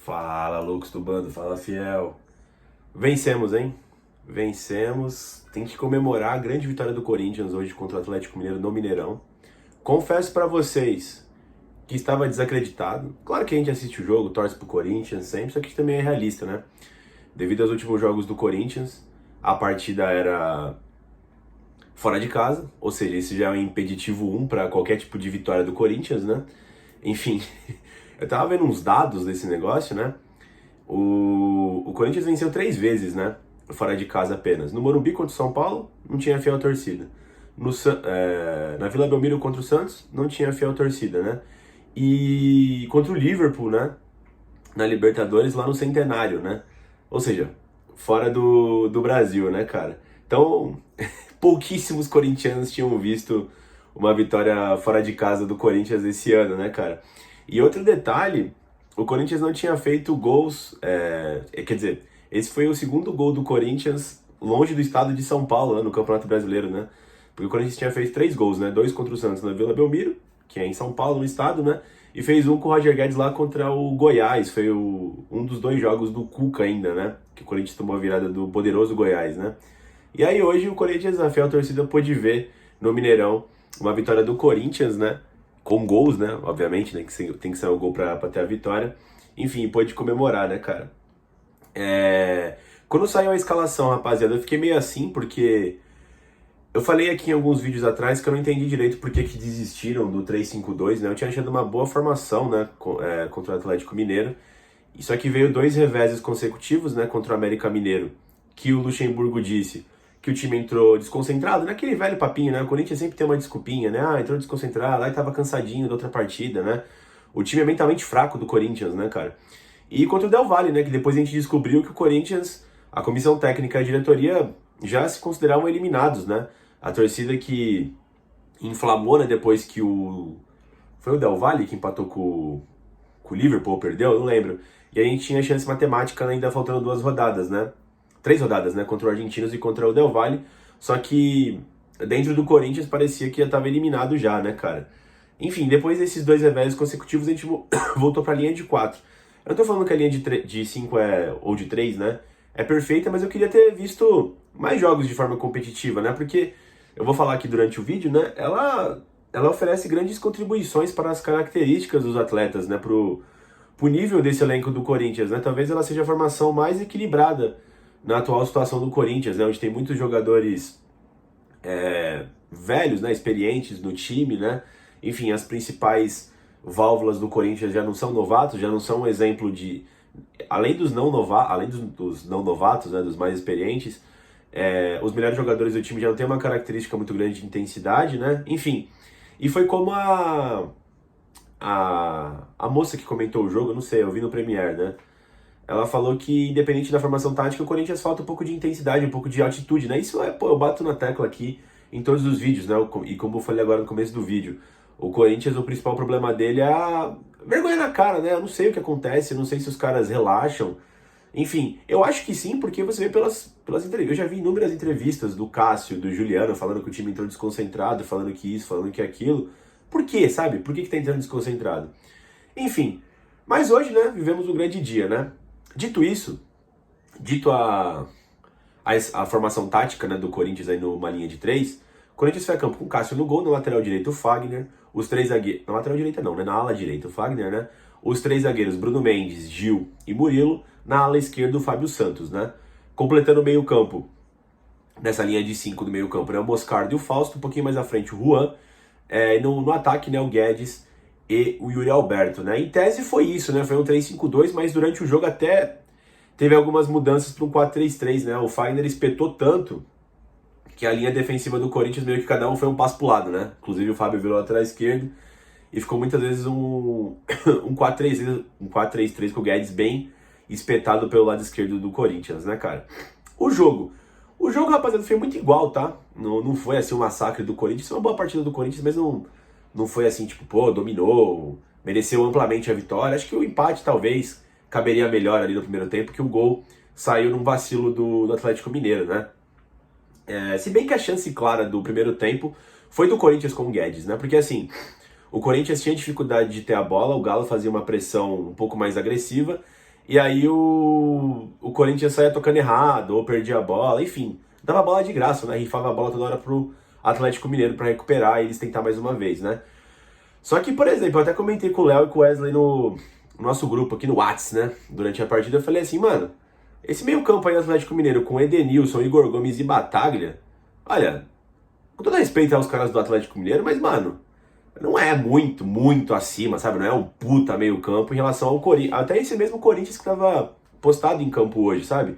Fala, loucos do bando, fala, fiel. Vencemos, hein? Vencemos. Tem que comemorar a grande vitória do Corinthians hoje contra o Atlético Mineiro no Mineirão. Confesso pra vocês que estava desacreditado. Claro que a gente assiste o jogo, torce pro Corinthians sempre, só que também é realista, né? Devido aos últimos jogos do Corinthians, a partida era fora de casa, ou seja, esse já é um impeditivo 1 para qualquer tipo de vitória do Corinthians, né? Enfim, eu tava vendo uns dados desse negócio, né? O Corinthians venceu 3 vezes, né? Fora de casa apenas. No Morumbi contra o São Paulo, não tinha fiel torcida. Na Vila Belmiro contra o Santos, não tinha fiel torcida, né? E contra o Liverpool, né? Na Libertadores, lá no Centenário, né? Ou seja, fora do Brasil, né, cara? Então, pouquíssimos corintianos tinham visto uma vitória fora de casa do Corinthians esse ano, né, cara? E outro detalhe, o Corinthians não tinha feito gols, quer dizer, esse foi o segundo gol do Corinthians longe do estado de São Paulo, né, no Campeonato Brasileiro, né? Porque o Corinthians tinha feito 3 gols, né? 2 contra o Santos na Vila Belmiro, que é em São Paulo, no estado, né? E fez um com o Roger Guedes lá contra o Goiás. Foi um dos 2 jogos do Cuca ainda, né? Que o Corinthians tomou a virada do poderoso Goiás, né? E aí hoje o Corinthians, a fiel torcida, pôde ver no Mineirão uma vitória do Corinthians, né? Com gols, né? Obviamente, né? Que tem que ser um gol pra ter a vitória. Enfim, pôde comemorar, né, cara? Quando saiu a escalação, rapaziada, eu fiquei meio assim, porque eu falei aqui em alguns vídeos atrás que eu não entendi direito por que desistiram do 3-5-2, né? Eu tinha achado uma boa formação, né? Contra o Atlético Mineiro. Só que veio 2 reveses consecutivos, né? Contra o América Mineiro, que o Luxemburgo disse que o time entrou desconcentrado, naquele velho papinho, né? O Corinthians sempre tem uma desculpinha, né? Ah, entrou desconcentrado, aí tava cansadinho da outra partida, né? O time é mentalmente fraco do Corinthians, né, cara? E contra o Del Valle, né? Que depois a gente descobriu que o Corinthians, a comissão técnica e a diretoria já se consideravam eliminados, né? A torcida que inflamou, né? Depois que foi o Del Valle que empatou com o Liverpool, perdeu? Eu não lembro. E a gente tinha chance matemática ainda faltando 2 rodadas, né? 3 rodadas, né? Contra o Argentinos e contra o Del Valle. Só que dentro do Corinthians parecia que já estava eliminado já, né, cara? Enfim, depois desses 2 revés consecutivos, a gente voltou para a linha de 4. Eu não tô falando que a linha de 5 ou de 3, né? É perfeita, mas eu queria ter visto mais jogos de forma competitiva, né? Porque eu vou falar aqui durante o vídeo, né? Ela oferece grandes contribuições para as características dos atletas, né? Pro nível desse elenco do Corinthians, né? Talvez ela seja a formação mais equilibrada na atual situação do Corinthians, né? Onde tem muitos jogadores velhos, né? Experientes no time, né? Enfim, as principais válvulas do Corinthians já não são novatos, já não são um exemplo de... Além dos não novatos, né? Dos mais experientes, os melhores jogadores do time já não tem uma característica muito grande de intensidade, né? Enfim, e foi como a moça que comentou o jogo, eu não sei, eu vi no Premiere, né? Ela falou que, independente da formação tática, o Corinthians falta um pouco de intensidade, um pouco de altitude, né? Isso eu bato na tecla aqui em todos os vídeos, né? E como eu falei agora no começo do vídeo, o Corinthians, o principal problema dele é a vergonha na cara, né? Eu não sei o que acontece, eu não sei se os caras relaxam. Enfim, eu acho que sim, porque você vê pelas entrevistas. Eu já vi inúmeras entrevistas do Cássio, do Juliano, falando que o time entrou desconcentrado, falando que isso, falando que aquilo. Por quê, sabe? Por que tá entrando desconcentrado? Enfim, mas hoje, né, vivemos um grande dia, né? Dito isso, dito a formação tática, né, do Corinthians aí numa linha de 3, o Corinthians foi a campo com o Cássio no gol, na lateral direita o Fagner, os 3 zagueiros... Na lateral direita não, né? Na ala direita o Fagner, né? Os 3 zagueiros Bruno Mendes, Gil e Murilo, na ala esquerda o Fábio Santos, né? Completando o meio campo, nessa linha de 5 do meio campo, né? O Moscardo e o Fausto, um pouquinho mais à frente o Juan, no ataque, né, o Guedes e o Yuri Alberto, né? Em tese foi isso, né? Foi um 3-5-2, mas durante o jogo até teve algumas mudanças para um 4-3-3, né? O Fagner espetou tanto que a linha defensiva do Corinthians meio que cada um foi um passo pro lado, né? Inclusive o Fábio virou lateral esquerdo e ficou muitas vezes um 4-3-3 com o Guedes bem espetado pelo lado esquerdo do Corinthians, né, cara? O jogo, rapaziada, foi muito igual, tá? Não foi assim um massacre do Corinthians, foi uma boa partida do Corinthians, mas não foi assim, tipo, pô, dominou, mereceu amplamente a vitória. Acho que o empate talvez caberia melhor ali no primeiro tempo, que o gol saiu num vacilo do Atlético Mineiro, né? Se bem que a chance clara do primeiro tempo foi do Corinthians com o Guedes, né? Porque assim, o Corinthians tinha dificuldade de ter a bola, o Galo fazia uma pressão um pouco mais agressiva, e aí o Corinthians saía tocando errado, ou perdia a bola, enfim. Dava bola de graça, né? Rifava a bola toda hora pro Atlético Mineiro para recuperar e eles tentar mais uma vez, né? Só que, por exemplo, eu até comentei com o Léo e com o Wesley no nosso grupo aqui no Whats, né? Durante a partida, eu falei assim, mano, esse meio campo aí do Atlético Mineiro com Edenilson, Igor Gomes e Bataglia, olha, com todo respeito aos caras do Atlético Mineiro, mas, mano, não é muito acima, sabe? Não é um puta meio campo em relação ao Corinthians. Até esse mesmo Corinthians que tava postado em campo hoje, sabe?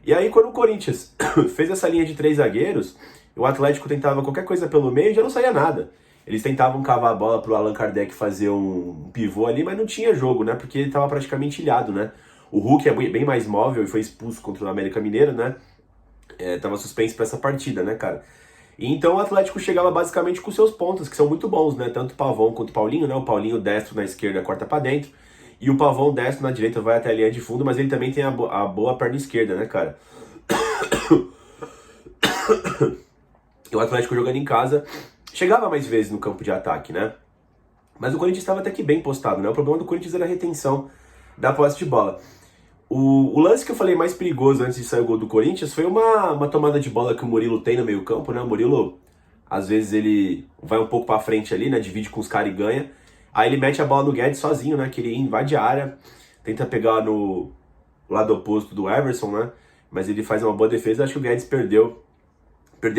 E aí, quando o Corinthians fez essa linha de 3 zagueiros, o Atlético tentava qualquer coisa pelo meio e já não saía nada. Eles tentavam cavar a bola pro Allan Kardec fazer um pivô ali, mas não tinha jogo, né? Porque ele tava praticamente ilhado, né? O Hulk é bem mais móvel e foi expulso contra o América Mineiro, né? Tava suspenso pra essa partida, né, cara? E então o Atlético chegava basicamente com seus pontas, que são muito bons, né? Tanto o Pavão quanto o Paulinho, né? O Paulinho destro na esquerda corta pra dentro. E o Pavão destro na direita vai até a linha de fundo, mas ele também tem a boa perna esquerda, né, cara? E o Atlético jogando em casa chegava mais vezes no campo de ataque, né? Mas o Corinthians estava até que bem postado, né? O problema do Corinthians era a retenção da posse de bola. O lance que eu falei mais perigoso antes de sair o gol do Corinthians foi uma tomada de bola que o Murilo tem no meio campo, né? O Murilo, às vezes ele vai um pouco pra frente ali, né? Divide com os caras e ganha. Aí ele mete a bola no Guedes sozinho, né? Que ele invade a área, tenta pegar no lado oposto do Everson, né? Mas ele faz uma boa defesa. Acho que o Guedes perdeu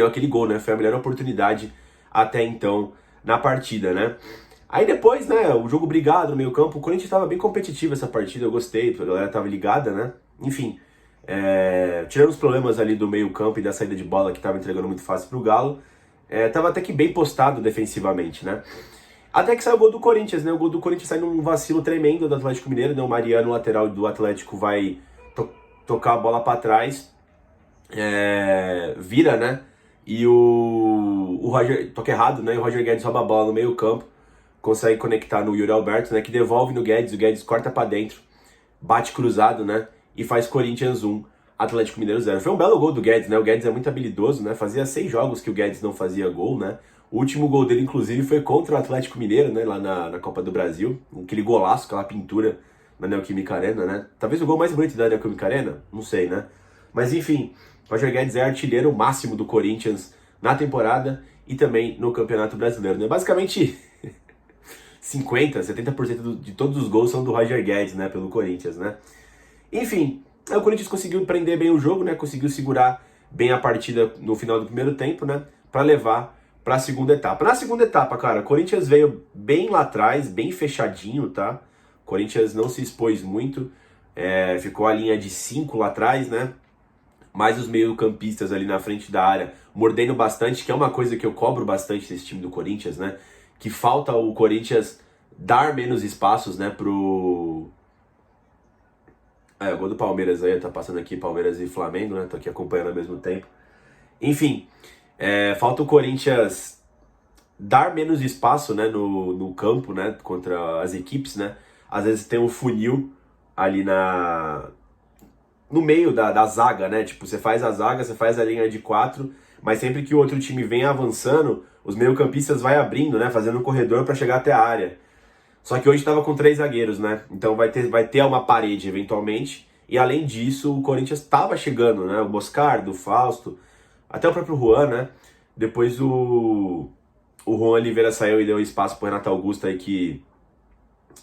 aquele gol, né? Foi a melhor oportunidade até então na partida, né? Aí depois, né, o jogo brigado no meio campo, o Corinthians estava bem competitivo essa partida, eu gostei, a galera tava ligada, né? Enfim, tirando os problemas ali do meio campo e da saída de bola que tava entregando muito fácil pro Galo, tava até que bem postado defensivamente, né? Até que saiu o gol do Corinthians, né? O gol do Corinthians sai num vacilo tremendo do Atlético Mineiro, né? O Mariano, lateral do Atlético, vai tocar a bola para trás, vira, né? E o Roger, toca errado, né? E o Roger Guedes rouba a bola no meio campo, consegue conectar no Yuri Alberto, né? Que devolve no Guedes, o Guedes corta para dentro, bate cruzado, né? E faz Corinthians 1, Atlético Mineiro 0. Foi um belo gol do Guedes, né? O Guedes é muito habilidoso, né? Fazia 6 jogos que o Guedes não fazia gol, né? O último gol dele, inclusive, foi contra o Atlético Mineiro, né? Lá na Copa do Brasil. Aquele golaço, aquela pintura na Neoquímica Arena, né? Talvez o gol mais bonito da Neoquímica Arena, não sei, né? Mas enfim, Roger Guedes é artilheiro máximo do Corinthians na temporada e também no Campeonato Brasileiro, né? Basicamente 50%, 70% de todos os gols são do Roger Guedes, né? Pelo Corinthians, né? Enfim, o Corinthians conseguiu prender bem o jogo, né? Conseguiu segurar bem a partida no final do primeiro tempo, né? Para levar para a segunda etapa. Na segunda etapa, cara, o Corinthians veio bem lá atrás, bem fechadinho, tá? O Corinthians não se expôs muito, ficou a linha de 5 lá atrás, né? Mais os meio-campistas ali na frente da área, mordendo bastante, que é uma coisa que eu cobro bastante desse time do Corinthians, né? Que falta o Corinthians dar menos espaços, né, pro... o gol do Palmeiras aí, tá passando aqui Palmeiras e Flamengo, né? Tô aqui acompanhando ao mesmo tempo. Enfim, falta o Corinthians dar menos espaço, né, no campo, né, contra as equipes, né? Às vezes tem um funil ali no meio da zaga, né? Tipo, você faz a zaga, você faz a linha de 4, mas sempre que o outro time vem avançando, os meio-campistas vai abrindo, né, fazendo um corredor para chegar até a área. Só que hoje estava com 3 zagueiros, né? Então vai ter uma parede eventualmente. E além disso, o Corinthians estava chegando, né? O Moscardo, o Fausto, até o próprio Juan, né? Depois o Juan Oliveira saiu e deu espaço pro Renato Augusto aí, que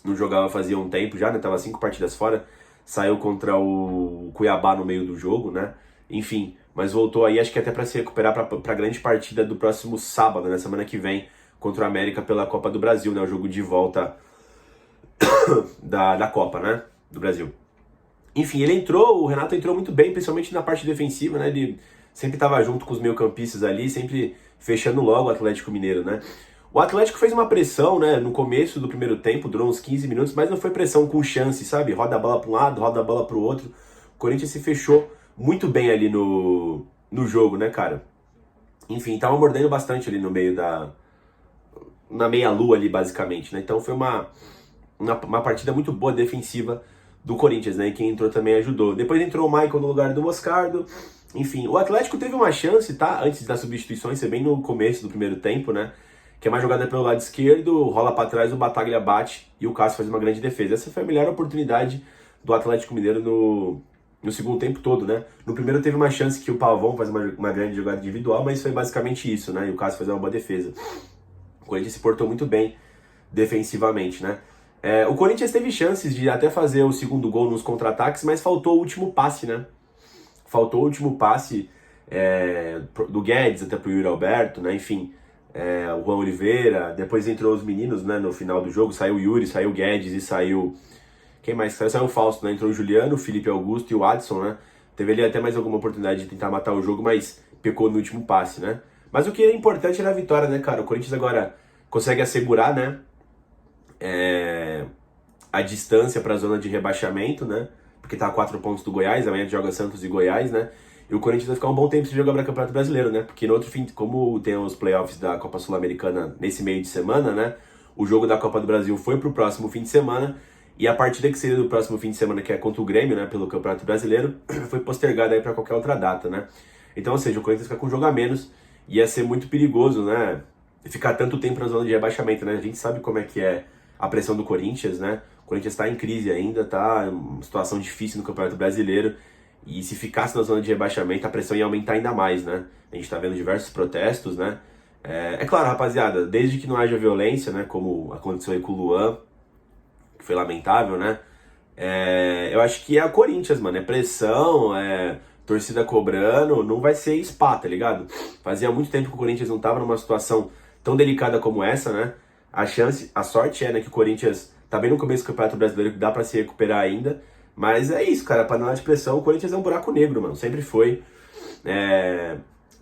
não jogava fazia um tempo já, né? Tava 5 partidas fora. Saiu contra o Cuiabá no meio do jogo, né? Enfim, mas voltou aí, acho que até para se recuperar para a grande partida do próximo sábado, né? Semana que vem, contra o América pela Copa do Brasil, né? O jogo de volta da Copa, né? Do Brasil. Enfim, o Renato entrou muito bem, principalmente na parte defensiva, né? Ele sempre estava junto com os meio-campistas ali, sempre fechando logo o Atlético Mineiro, né? O Atlético fez uma pressão, né, no começo do primeiro tempo, durou uns 15 minutos, mas não foi pressão com chance, sabe? Roda a bola para um lado, roda a bola para o outro. O Corinthians se fechou muito bem ali no jogo, né, cara? Enfim, tava mordendo bastante ali no meio na meia-lua ali, basicamente, né? Então foi uma partida muito boa defensiva do Corinthians, né? E quem entrou também ajudou. Depois entrou o Michael no lugar do Moscardo. Enfim, o Atlético teve uma chance, tá? Antes das substituições, ser bem no começo do primeiro tempo, né? Que é uma jogada pelo lado esquerdo, rola para trás, o Bataglia bate e o Cássio faz uma grande defesa. Essa foi a melhor oportunidade do Atlético Mineiro no segundo tempo todo, né? No primeiro teve uma chance que o Pavão faz uma grande jogada individual, mas foi basicamente isso, né? E o Cássio fez uma boa defesa. O Corinthians se portou muito bem defensivamente, né? O Corinthians teve chances de até fazer o segundo gol nos contra-ataques, mas faltou o último passe, né? Faltou o último passe do Guedes até pro Yuri Alberto, né? Enfim, o Juan Oliveira, depois entrou os meninos, né? No final do jogo, saiu o Yuri, saiu o Guedes e saiu... Quem mais saiu? Saiu o Fausto, né? Entrou o Juliano, o Felipe Augusto e o Adson, né? Teve ali até mais alguma oportunidade de tentar matar o jogo, mas pecou no último passe, né? Mas o que é importante era a vitória, né, cara? O Corinthians agora consegue assegurar, né? A distância para a zona de rebaixamento, né? Porque tá a 4 pontos do Goiás, amanhã joga Santos e Goiás, né? E o Corinthians vai ficar um bom tempo sem jogar o Campeonato Brasileiro, né? Porque no outro fim, como tem os playoffs da Copa Sul-Americana nesse meio de semana, né? O jogo da Copa do Brasil foi pro próximo fim de semana e a partida que seria do próximo fim de semana, que é contra o Grêmio, né? Pelo Campeonato Brasileiro, foi postergada aí para qualquer outra data, né? Então, ou seja, o Corinthians fica com um jogo a menos e ia ser muito perigoso, né? Ficar tanto tempo na zona de rebaixamento, né? A gente sabe como é que é a pressão do Corinthians, né? O Corinthians está em crise ainda, tá em uma situação difícil no Campeonato Brasileiro. E se ficasse na zona de rebaixamento, a pressão ia aumentar ainda mais, né? A gente tá vendo diversos protestos, né? É claro, rapaziada, desde que não haja violência, né? Como aconteceu aí com o Luan, que foi lamentável, né? Eu acho que é o Corinthians, mano. É pressão, torcida cobrando, não vai ser spa, tá ligado? Fazia muito tempo que o Corinthians não tava numa situação tão delicada como essa, né? A sorte é, né, que o Corinthians tá bem no começo do Campeonato Brasileiro, que dá pra se recuperar ainda. Mas é isso, cara, panela de pressão, o Corinthians é um buraco negro, mano, sempre foi.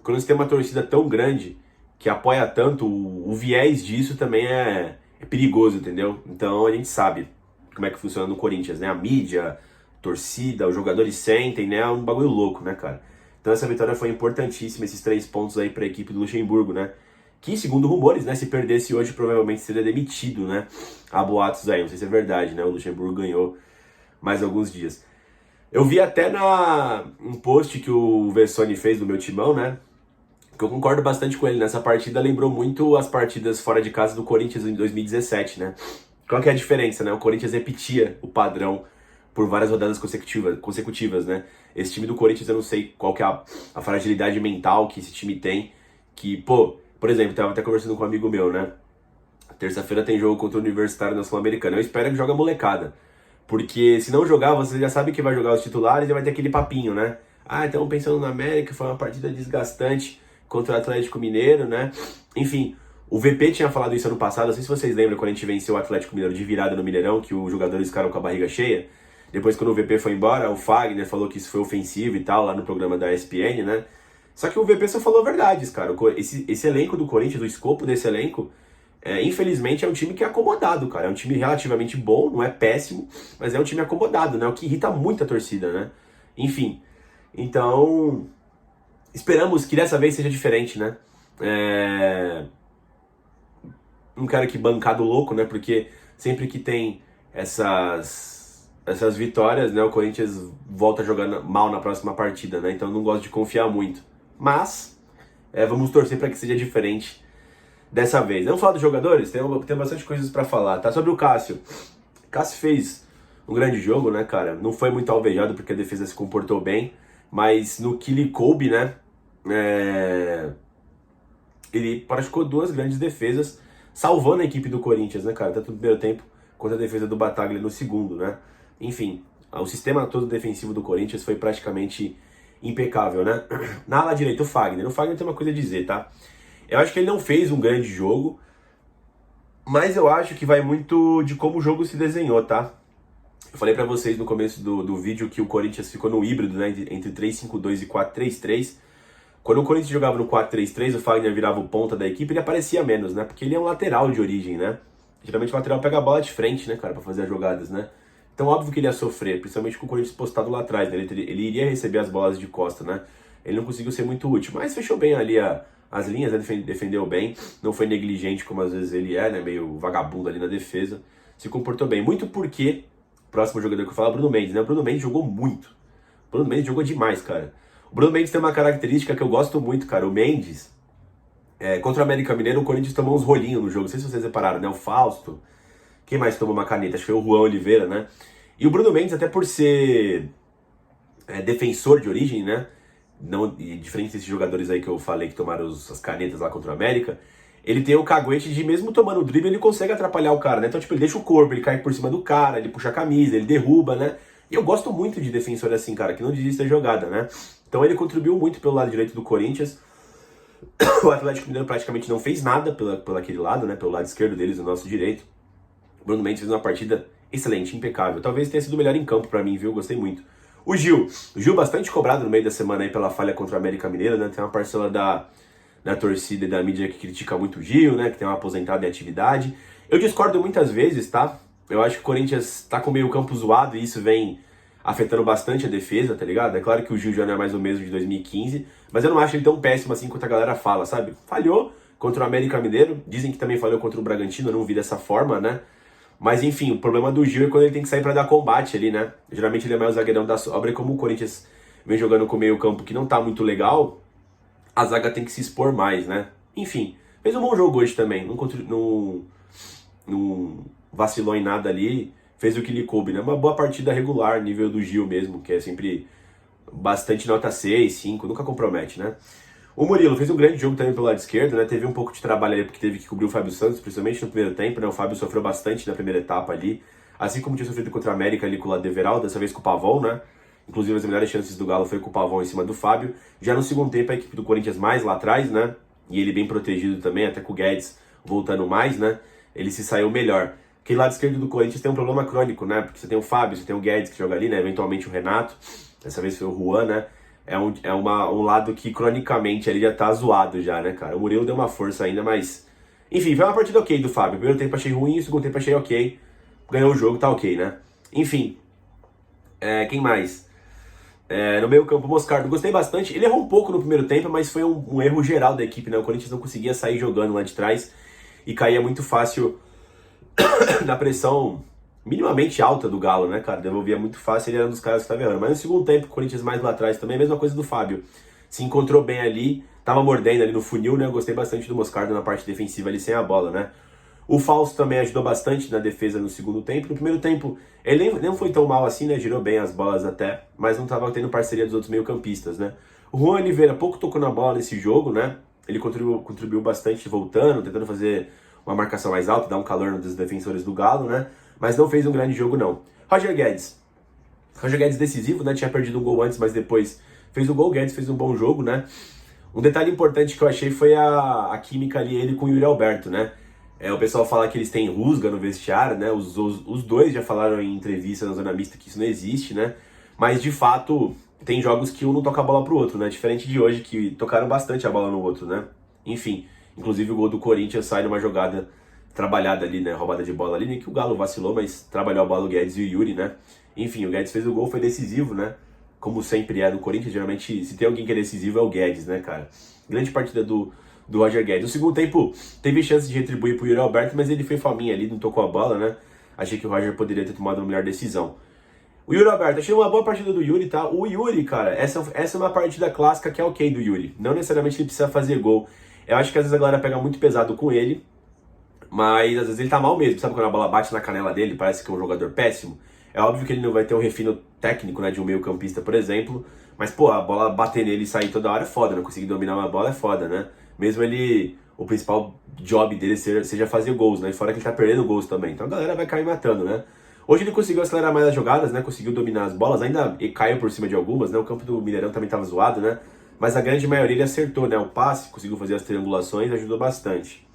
Quando você tem uma torcida tão grande, que apoia tanto, o viés disso também é perigoso, entendeu? Então a gente sabe como é que funciona no Corinthians, né? A mídia, torcida, os jogadores sentem, né? É um bagulho louco, né, cara? Então essa vitória foi importantíssima, esses 3 pontos aí pra equipe do Luxemburgo, né? Que, segundo rumores, né, se perdesse hoje, provavelmente seria demitido, né? Há boatos aí, não sei se é verdade, né? O Luxemburgo ganhou mais alguns dias. Eu vi até um post que o Vessone fez do meu timão, né? Que eu concordo bastante com ele. Nessa partida lembrou muito as partidas fora de casa do Corinthians em 2017, né? Qual que é a diferença, né? O Corinthians repetia o padrão por várias rodadas consecutivas, né? Esse time do Corinthians, eu não sei qual que é a fragilidade mental que esse time tem. Que, pô, por exemplo, tava até conversando com um amigo meu, né? Terça-feira tem jogo contra o Universitário na Sul-Americana. Eu espero que jogue a molecada. Porque se não jogar, você já sabe que vai jogar os titulares e vai ter aquele papinho, né? Ah, estamos pensando na América, foi uma partida desgastante contra o Atlético Mineiro, né? Enfim, o VP tinha falado isso ano passado, não sei se vocês lembram quando a gente venceu o Atlético Mineiro de virada no Mineirão, que os jogadores ficaram com a barriga cheia. Depois, quando o VP foi embora, o Fagner falou que isso foi ofensivo e tal, lá no programa da ESPN, né? Só que o VP só falou verdades, cara. Esse elenco do Corinthians, o escopo desse elenco, infelizmente é um time que é acomodado, cara. É um time relativamente bom, não é péssimo, mas é um time acomodado, né? O que irrita muito a torcida, né? Enfim, então esperamos que dessa vez seja diferente, né? Não quero que bancado louco, né? Porque sempre que tem essas vitórias, né? O Corinthians volta a jogar mal na próxima partida, né? Então eu não gosto de confiar muito. Mas vamos torcer para que seja diferente dessa vez. Vamos falar dos jogadores? Tem bastante coisas pra falar, tá? Sobre o Cássio. Cássio fez um grande jogo, né, cara? Não foi muito alvejado porque a defesa se comportou bem, mas no que lhe coube, né? Ele praticou 2 grandes defesas, salvando a equipe do Corinthians, né, cara? Tanto no primeiro tempo quanto a defesa do Bataglia no segundo, né? Enfim, o sistema todo defensivo do Corinthians foi praticamente impecável, né? Na ala direita, o Fagner. O Fagner tem uma coisa a dizer, tá? Eu acho que ele não fez um grande jogo, mas eu acho que vai muito de como o jogo se desenhou, tá? Eu falei pra vocês no começo do vídeo que o Corinthians ficou no híbrido, né, entre 3-5-2 e 4-3-3. Quando o Corinthians jogava no 4-3-3, o Fagner virava o ponta da equipe, ele aparecia menos, né? Porque ele é um lateral de origem, né? Geralmente o lateral pega a bola de frente, né, cara, pra fazer as jogadas, né? Então óbvio que ele ia sofrer, principalmente com o Corinthians postado lá atrás, né? Ele iria receber as bolas de costa, né? Ele não conseguiu ser muito útil, mas fechou bem ali as linhas, né? Defendeu bem, não foi negligente como às vezes ele é, né? Meio vagabundo ali na defesa, se comportou bem. Muito porque, próximo jogador que eu falo é o Bruno Mendes, né? O Bruno Mendes jogou muito. O Bruno Mendes jogou demais, cara. O Bruno Mendes tem uma característica que eu gosto muito, cara. O Mendes, contra o América Mineiro, o Corinthians tomou uns rolinhos no jogo. Não sei se vocês repararam, né? O Fausto. Quem mais tomou uma caneta? Acho que foi o Juan Oliveira, né? E o Bruno Mendes, até por ser defensor de origem, né? Não, e diferente desses jogadores aí que eu falei que tomaram as canetas lá contra o América, ele tem o caguete de, mesmo tomando o drible, ele consegue atrapalhar o cara, né? Então, tipo, ele deixa o corpo, ele cai por cima do cara, ele puxa a camisa, ele derruba, né? E eu gosto muito de defensor assim, cara, que não desiste da jogada, né? Então ele contribuiu muito pelo lado direito do Corinthians. O Atlético Mineiro praticamente não fez nada pelo aquele lado, né? Pelo lado esquerdo deles, do nosso direito. O Bruno Mendes fez uma partida excelente, impecável. Talvez tenha sido o melhor em campo pra mim, viu? Gostei muito. O Gil bastante cobrado no meio da semana aí pela falha contra o América Mineiro, né? Tem uma parcela da torcida e da mídia que critica muito o Gil, né? Que tem uma aposentada em atividade. Eu discordo muitas vezes, tá? Eu acho que o Corinthians tá com meio campo zoado e isso vem afetando bastante a defesa, tá ligado? É claro que o Gil já não é mais o mesmo de 2015, mas eu não acho ele tão péssimo assim quanto a galera fala, sabe? Falhou contra o América Mineiro, dizem que também falhou contra o Bragantino, eu não vi dessa forma, né? Mas enfim, o problema do Gil é quando ele tem que sair pra dar combate ali, né? Geralmente ele é mais o zagueirão da sobra e como o Corinthians vem jogando com meio campo que não tá muito legal, a zaga tem que se expor mais, né? Enfim, fez um bom jogo hoje também, não vacilou em nada ali, fez o que lhe coube, né? Uma boa partida regular, nível do Gil mesmo, que é sempre bastante nota 6, 5, nunca compromete, né? O Murilo fez um grande jogo também pelo lado esquerdo, né? Teve um pouco de trabalho ali porque teve que cobrir o Fábio Santos, principalmente no primeiro tempo, né? O Fábio sofreu bastante na primeira etapa ali, assim como tinha sofrido contra a América ali com o lado de Everaldo, dessa vez com o Pavon, né? Inclusive as melhores chances do Galo foi com o Pavon em cima do Fábio. Já no segundo tempo a equipe do Corinthians mais lá atrás, né? E ele bem protegido também, até com o Guedes voltando mais, né? Ele se saiu melhor. Aquele lado esquerdo do Corinthians tem um problema crônico, né? Porque você tem o Fábio, você tem o Guedes que joga ali, né? Eventualmente o Renato, dessa vez foi o Juan, né? Um lado que cronicamente ele já tá zoado já, né, cara? O Murilo deu uma força ainda, mas... Enfim, foi uma partida ok do Fábio. O primeiro tempo achei ruim, o segundo tempo achei ok. Ganhou o jogo, tá ok, né? Enfim, quem mais? No meio campo, o Moscardo, gostei bastante. Ele errou um pouco no primeiro tempo, mas foi um erro geral da equipe, né? O Corinthians não conseguia sair jogando lá de trás e caía muito fácil da pressão minimamente alta do Galo, né, cara? Devolvia muito fácil, ele era um dos caras que estava errando. Mas no segundo tempo, o Corinthians mais lá atrás também, a mesma coisa do Fábio. Se encontrou bem ali, tava mordendo ali no funil, né? Eu gostei bastante do Moscardo na parte defensiva ali sem a bola, né? O Fausto também ajudou bastante na defesa no segundo tempo. No primeiro tempo, ele nem foi tão mal assim, né? Girou bem as bolas até, mas não tava tendo parceria dos outros meio-campistas, né? O Juan Oliveira pouco tocou na bola nesse jogo, né? Ele contribuiu bastante voltando, tentando fazer uma marcação mais alta, dar um calor nos defensores do Galo, né? Mas não fez um grande jogo, não. Roger Guedes decisivo, né? Tinha perdido um gol antes, mas depois fez o gol. Guedes fez um bom jogo, né? Um detalhe importante que eu achei foi a química ali, ele com o Yuri Alberto, né? O pessoal fala que eles têm rusga no vestiário, né? Os dois já falaram em entrevista na Zona Mista que isso não existe, né? Mas, de fato, tem jogos que um não toca a bola pro outro, né? Diferente de hoje, que tocaram bastante a bola no outro, né? Enfim, inclusive o gol do Corinthians sai numa jogada trabalhada ali, né? Roubada de bola ali, nem que o Galo vacilou, mas trabalhou a bola o Guedes e o Yuri, né? Enfim, o Guedes fez o gol, foi decisivo, né? Como sempre é do Corinthians, geralmente, se tem alguém que é decisivo é o Guedes, né, cara? Grande partida do Roger Guedes. No segundo tempo, teve chance de retribuir pro Yuri Alberto, mas ele foi faminha ali, não tocou a bola, né? Achei que o Roger poderia ter tomado uma melhor decisão. O Yuri Alberto, achei uma boa partida do Yuri, tá? O Yuri, cara, essa é uma partida clássica que é ok do Yuri. Não necessariamente ele precisa fazer gol. Eu acho que às vezes a galera pega muito pesado com ele, mas às vezes ele tá mal mesmo. Sabe quando a bola bate na canela dele, parece que é um jogador péssimo? É óbvio que ele não vai ter um refino técnico, né, de um meio campista, por exemplo. Mas, pô, a bola bater nele e sair toda hora é foda, né? Conseguir dominar uma bola é foda, né? Mesmo o principal job dele seja fazer gols, né? E fora que ele tá perdendo gols também. Então a galera vai cair matando, né? Hoje ele conseguiu acelerar mais as jogadas, né? Conseguiu dominar as bolas, ainda caiu por cima de algumas, né? O campo do Mineirão também tava zoado, né? Mas a grande maioria ele acertou, né? O passe, conseguiu fazer as triangulações, ajudou bastante.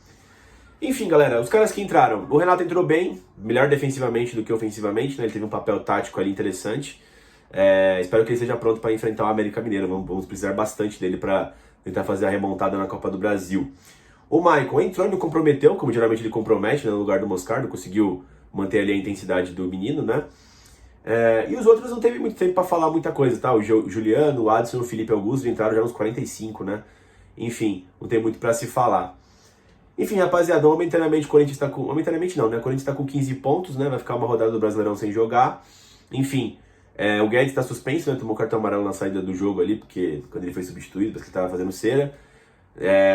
Enfim, galera, os caras que entraram. O Renato entrou bem, melhor defensivamente do que ofensivamente, né? Ele teve um papel tático ali interessante. Espero que ele esteja pronto para enfrentar o América Mineiro. Vamos precisar bastante dele para tentar fazer a remontada na Copa do Brasil. O Maicon entrou e não comprometeu, como geralmente ele compromete, né, no lugar do Moscardo, conseguiu manter ali a intensidade do menino, né? E os outros não teve muito tempo para falar muita coisa, tá? O Juliano, o Adson e o Felipe Augusto entraram já nos 45, né? Enfim, não tem muito para se falar. Enfim, rapaziada, momentaneamente o Corinthians tá com... Momentaneamente não, né? O Corinthians tá com 15 pontos, né? Vai ficar uma rodada do Brasileirão sem jogar. Enfim, o Guedes tá suspenso, né? Tomou cartão amarelo na saída do jogo ali, porque quando ele foi substituído, porque ele tava fazendo cera.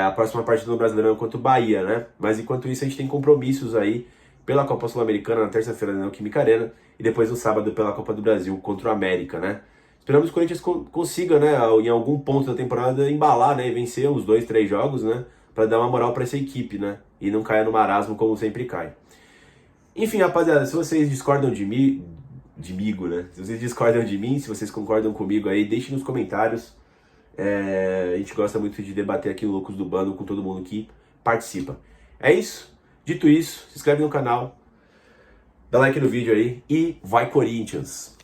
A próxima partida do Brasileirão é contra o Bahia, né? Mas enquanto isso a gente tem compromissos aí pela Copa Sul-Americana na terça-feira na Neoquímica Arena e depois no sábado pela Copa do Brasil contra o América, né? Esperamos que o Corinthians consiga, né, em algum ponto da temporada embalar, né, e vencer uns 2, 3 jogos, né, para dar uma moral para essa equipe, né, e não caia no marasmo como sempre cai. Enfim, rapaziada, se vocês discordam de mim, né, se vocês discordam de mim, se vocês concordam comigo aí, deixem nos comentários. A gente gosta muito de debater aqui no Loucos do Bando com todo mundo que participa. É isso. Dito isso, se inscreve no canal, dá like no vídeo aí e vai Corinthians!